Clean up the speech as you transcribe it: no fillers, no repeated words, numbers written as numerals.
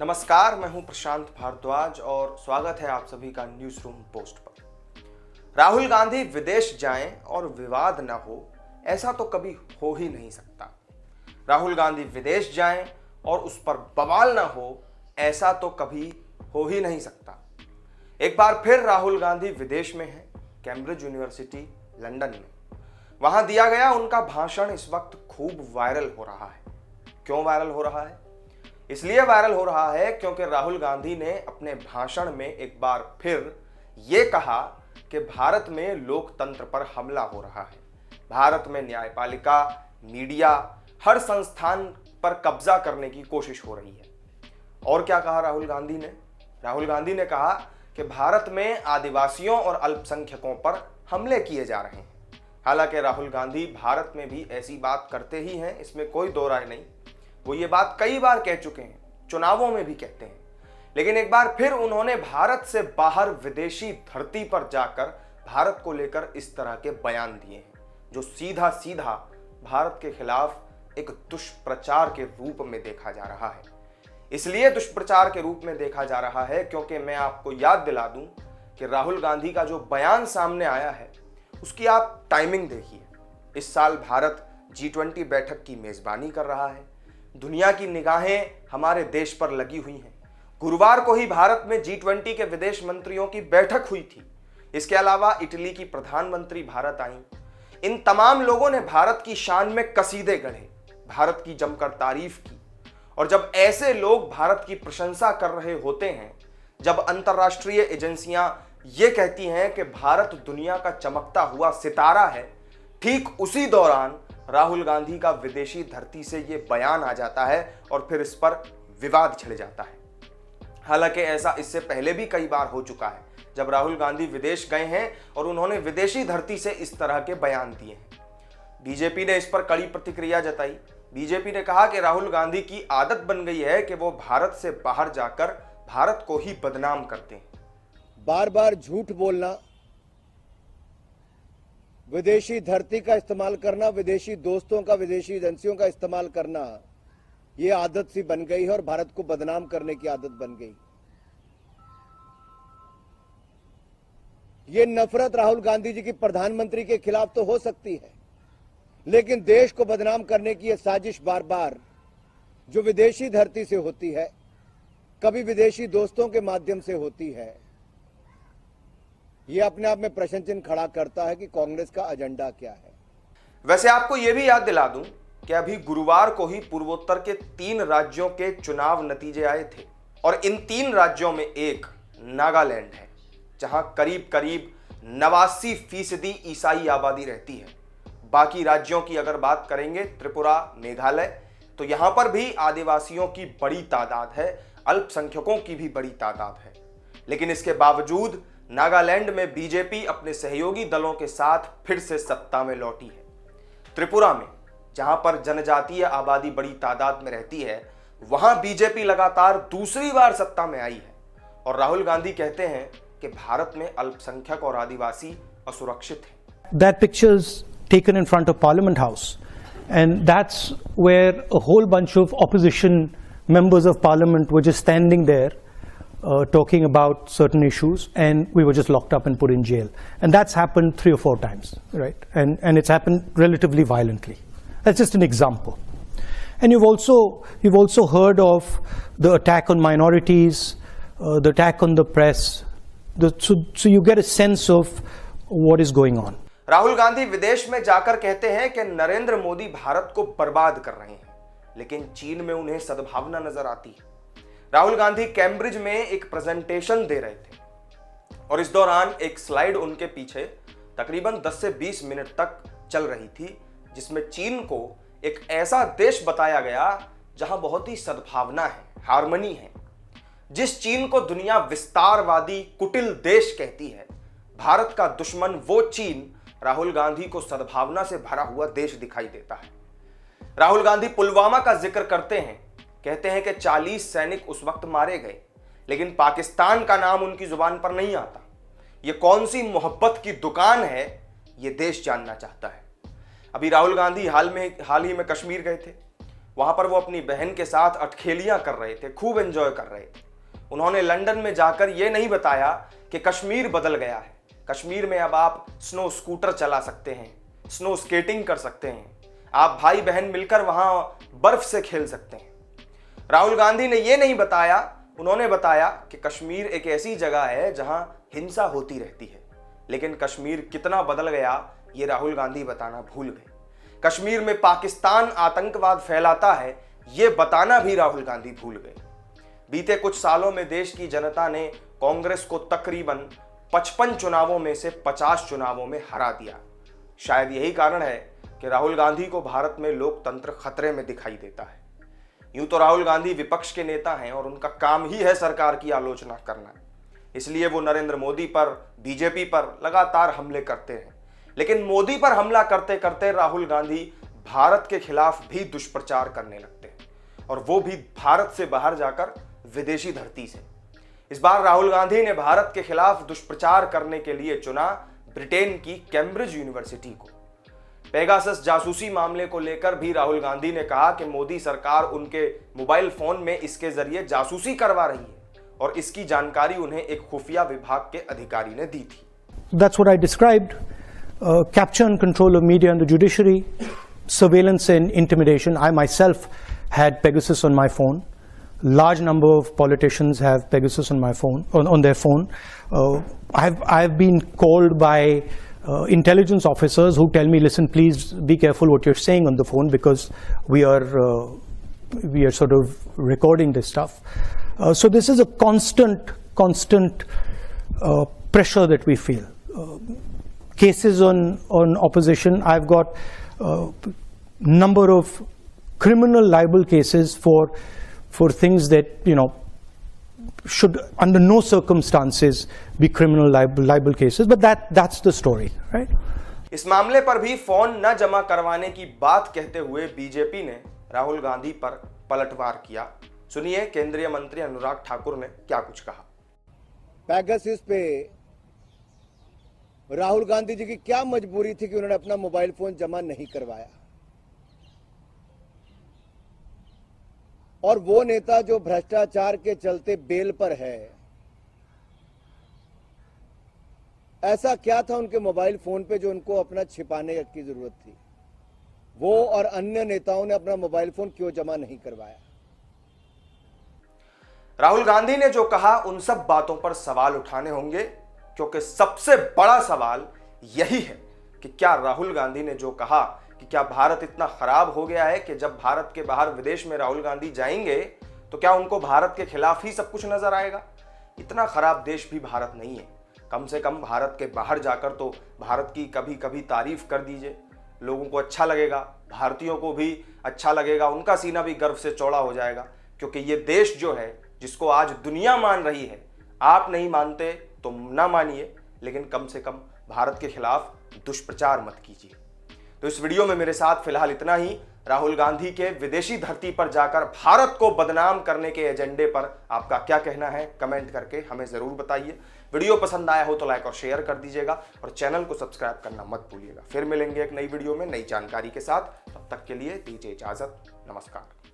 नमस्कार, मैं हूं प्रशांत भारद्वाज और स्वागत है आप सभी का न्यूज रूम पोस्ट पर। राहुल गांधी विदेश जाएं और विवाद न हो, ऐसा तो कभी हो ही नहीं सकता। राहुल गांधी विदेश जाएं और उस पर बवाल न हो, ऐसा तो कभी हो ही नहीं सकता। एक बार फिर राहुल गांधी विदेश में हैं, कैम्ब्रिज यूनिवर्सिटी लंदन में। वहां दिया गया उनका भाषण इस वक्त खूब वायरल हो रहा है। क्यों वायरल हो रहा है? इसलिए वायरल हो रहा है क्योंकि राहुल गांधी ने अपने भाषण में एक बार फिर यह कहा कि भारत में लोकतंत्र पर हमला हो रहा है। भारत में न्यायपालिका, मीडिया, हर संस्थान पर कब्जा करने की कोशिश हो रही है। और क्या कहा राहुल गांधी ने? राहुल गांधी ने कहा कि भारत में आदिवासियों और अल्पसंख्यकों पर हमले किए जा रहे हैं। हालांकि राहुल गांधी भारत में भी ऐसी बात करते ही हैं, इसमें कोई दो राय नहीं। वो ये बात कई बार कह चुके हैं, चुनावों में भी कहते हैं। लेकिन एक बार फिर उन्होंने भारत से बाहर विदेशी धरती पर जाकर भारत को लेकर इस तरह के बयान दिए हैं, जो सीधा सीधा भारत के खिलाफ एक दुष्प्रचार के रूप में देखा जा रहा है। इसलिए दुष्प्रचार के रूप में देखा जा रहा है क्योंकि मैं आपको याद दिला दूं कि राहुल गांधी का जो बयान सामने आया है, उसकी आप टाइमिंग देखिए। इस साल भारत G20 बैठक की मेजबानी कर रहा है। दुनिया की निगाहें हमारे देश पर लगी हुई हैं। गुरुवार को ही भारत में G20 के विदेश मंत्रियों की बैठक हुई थी। इसके अलावा इटली की प्रधानमंत्री भारत आईं। इन तमाम लोगों ने भारत की शान में कसीदे गढ़े, भारत की जमकर तारीफ की। और जब ऐसे लोग भारत की प्रशंसा कर रहे होते हैं, जब अंतर्राष्ट्रीय एजेंसियां ये कहती हैं कि भारत दुनिया का चमकता हुआ सितारा है, ठीक उसी दौरान राहुल गांधी का विदेशी धरती से ये बयान आ जाता है और फिर इस पर विवाद छिड़ जाता है। हालांकि ऐसा इससे पहले भी कई बार हो चुका है, जब राहुल गांधी विदेश गए हैं और उन्होंने विदेशी धरती से इस तरह के बयान दिए हैं। बीजेपी ने इस पर कड़ी प्रतिक्रिया जताई। बीजेपी ने कहा कि राहुल गांधी की आदत बन गई है कि वो भारत से बाहर जाकर भारत को ही बदनाम करते हैं। बार बार झूठ बोलना, विदेशी धरती का इस्तेमाल करना, विदेशी दोस्तों का, विदेशी एजेंसियों का इस्तेमाल करना, ये आदत सी बन गई है और भारत को बदनाम करने की आदत बन गई। ये नफरत राहुल गांधी जी की प्रधानमंत्री के खिलाफ तो हो सकती है, लेकिन देश को बदनाम करने की यह साजिश बार बार जो विदेशी धरती से होती है, कभी विदेशी दोस्तों के माध्यम से होती है, यह अपने आप में प्रश्न चिन्ह खड़ा करता है कि कांग्रेस का एजेंडा क्या है। वैसे आपको यह भी याद दिला दूं कि अभी गुरुवार को ही पूर्वोत्तर के 3 राज्यों के चुनाव नतीजे आए थे और इन 3 राज्यों में एक नागालैंड है, जहां करीब करीब 89% ईसाई आबादी रहती है। बाकी राज्यों की अगर बात करेंगे, त्रिपुरा, मेघालय, तो यहां पर भी आदिवासियों की बड़ी तादाद है, अल्पसंख्यकों की भी बड़ी तादाद है। लेकिन इसके बावजूद नागालैंड में बीजेपी अपने सहयोगी दलों के साथ फिर से सत्ता में लौटी है। त्रिपुरा में, जहां पर जनजातीय आबादी बड़ी तादाद में रहती है, वहां बीजेपी लगातार दूसरी बार सत्ता में आई है। और राहुल गांधी कहते हैं कि भारत में अल्पसंख्यक और आदिवासी असुरक्षित हैं। That picture's taken in front of Parliament House, and that's where a whole bunch of opposition members of Parliament were just standing there talking about certain issues, and we were just locked up and put in jail. And that's happened 3 or 4 times, right? And it's happened relatively violently. That's just an example. And you've also heard of the attack on minorities, the attack on the press. So you get a sense of what is going on. Rahul Gandhi विदेश में जाकर कहते हैं कि नरेंद्र मोदी भारत को बर्बाद कर रहे हैं, लेकिन चीन में उन्हें सद्भावना नजर आती है। राहुल गांधी कैम्ब्रिज में एक प्रेजेंटेशन दे रहे थे और इस दौरान एक स्लाइड उनके पीछे तकरीबन 10 से 20 मिनट तक चल रही थी, जिसमें चीन को एक ऐसा देश बताया गया जहां बहुत ही सद्भावना है, हार्मनी है। जिस चीन को दुनिया विस्तारवादी कुटिल देश कहती है, भारत का दुश्मन वो चीन राहुल गांधी को सद्भावना से भरा हुआ देश दिखाई देता है। राहुल गांधी पुलवामा का जिक्र करते हैं, कहते हैं कि 40 सैनिक उस वक्त मारे गए, लेकिन पाकिस्तान का नाम उनकी जुबान पर नहीं आता। ये कौन सी मोहब्बत की दुकान है, ये देश जानना चाहता है। अभी राहुल गांधी हाल ही में कश्मीर गए थे। वहां पर वो अपनी बहन के साथ अटखेलियां कर रहे थे, खूब एंजॉय कर रहे थे। उन्होंने लंदन में जाकर ये नहीं बताया कि कश्मीर बदल गया है, कश्मीर में अब आप स्नो स्कूटर चला सकते हैं, स्नो स्केटिंग कर सकते हैं, आप भाई बहन मिलकर वहां बर्फ से खेल सकते हैं। राहुल गांधी ने ये नहीं बताया, उन्होंने बताया कि कश्मीर एक ऐसी जगह है जहां हिंसा होती रहती है, लेकिन कश्मीर कितना बदल गया ये राहुल गांधी बताना भूल गए। कश्मीर में पाकिस्तान आतंकवाद फैलाता है ये बताना भी राहुल गांधी भूल गए। बीते कुछ सालों में देश की जनता ने कांग्रेस को तकरीबन 55 चुनावों में से 50 चुनावों में हरा दिया। शायद यही कारण है कि राहुल गांधी को भारत में लोकतंत्र खतरे में दिखाई देता है। यूं तो राहुल गांधी विपक्ष के नेता हैं और उनका काम ही है सरकार की आलोचना करना, इसलिए वो नरेंद्र मोदी पर, बीजेपी पर लगातार हमले करते हैं। लेकिन मोदी पर हमला करते करते राहुल गांधी भारत के खिलाफ भी दुष्प्रचार करने लगते हैं, और वो भी भारत से बाहर जाकर विदेशी धरती से। इस बार राहुल गांधी ने भारत के खिलाफ दुष्प्रचार करने के लिए चुना ब्रिटेन की कैम्ब्रिज यूनिवर्सिटी को। पेगासस जासूसी मामले को लेकर भी राहुल गांधी ने कहा कि मोदी सरकार उनके मोबाइल फोन में इसके जरिए जासूसी करवा रही है और इसकी जानकारी उन्हें एक खुफिया विभाग के अधिकारी ने दी थी। That's what I described. Capture and control of media and the judiciary, surveillance and intimidation. I myself had Pegasus on my phone. Large number of politicians have Pegasus on my phone, on their phone. I've been called by intelligence officers who tell me, listen, please be careful what you're saying on the phone because we are sort of recording this stuff. So this is a constant pressure that we feel. Cases on opposition, I've got number of criminal libel cases for things that, you know, should under no circumstances be criminal libel cases, but that's the story, right? इस मामले पर भी phone न जमा करवाने की बात कहते हुए बीजेपी ने राहुल गांधी पर पलटवार किया। सुनिए केंद्रीय मंत्री अनुराग ठाकुर ने क्या कुछ कहा। पेगासस पे राहुल गांधी जी की क्या मजबूरी थी कि उन्होंने अपना मोबाइल फोन जमा नहीं करवाया? और वो नेता जो भ्रष्टाचार के चलते बेल पर है, ऐसा क्या था उनके मोबाइल फोन पे जो उनको अपना छिपाने की जरूरत थी? वो और अन्य नेताओं ने अपना मोबाइल फोन क्यों जमा नहीं करवाया? राहुल गांधी ने जो कहा उन सब बातों पर सवाल उठाने होंगे, क्योंकि सबसे बड़ा सवाल यही है कि क्या राहुल गांधी ने जो कहा कि क्या भारत इतना खराब हो गया है कि जब भारत के बाहर विदेश में राहुल गांधी जाएंगे तो क्या उनको भारत के खिलाफ ही सब कुछ नजर आएगा? इतना खराब देश भी भारत नहीं है। कम से कम भारत के बाहर जाकर तो भारत की कभी कभी तारीफ कर दीजिए, लोगों को अच्छा लगेगा, भारतीयों को भी अच्छा लगेगा, उनका सीना भी गर्व से चौड़ा हो जाएगा। क्योंकि ये देश जो है जिसको आज दुनिया मान रही है, आप नहीं मानते तो ना मानिए, लेकिन कम से कम भारत के खिलाफ दुष्प्रचार मत कीजिए। तो इस वीडियो में मेरे साथ फिलहाल इतना ही। राहुल गांधी के विदेशी धरती पर जाकर भारत को बदनाम करने के एजेंडे पर आपका क्या कहना है, कमेंट करके हमें जरूर बताइए। वीडियो पसंद आया हो तो लाइक और शेयर कर दीजिएगा और चैनल को सब्सक्राइब करना मत भूलिएगा। फिर मिलेंगे एक नई वीडियो में नई जानकारी के साथ। तब तक के लिए दीजिए इजाजत। नमस्कार।